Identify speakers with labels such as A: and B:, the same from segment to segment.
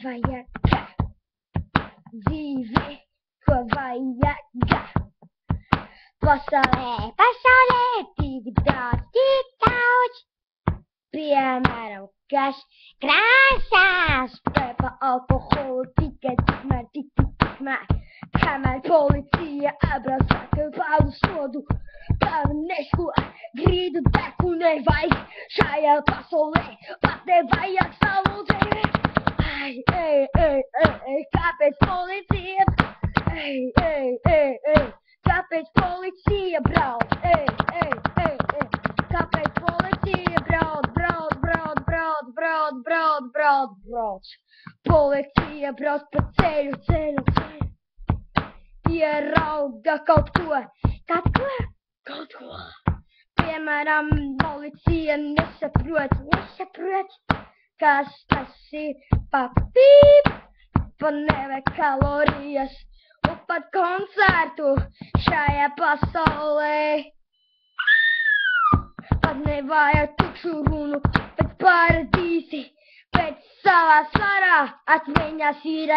A: Chowajaka, dziwy chowajaka. Pasaulē, tik daudz, tik daudz. Piemēram, kas krāsās, pepa alkoholu, tikai tikmēr, kamēr policija apbrauc saka paudu sodu. Tavu nesko grīdu deku nevajag, šajā pasaulē pat nevajag salūzēt. Kāpēc policija? Kāpēc policija brauc? Kāpēc policija brauc? Policija brauc pa ceļu. Ierauga kaut ko. Piemēram, policija nesaprot, kas tas ir pa pīp, pa neve kalorijas, un pat koncertu šajā pasaulē. Pat nevajag tukšu runu, bet paradīsi, pēc savā svarā atmiņas ir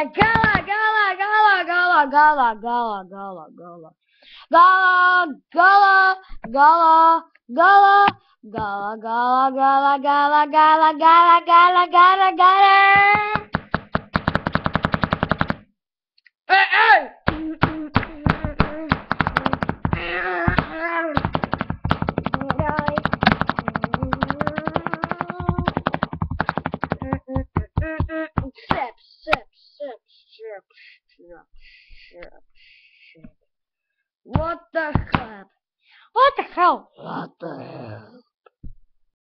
A: What the hell?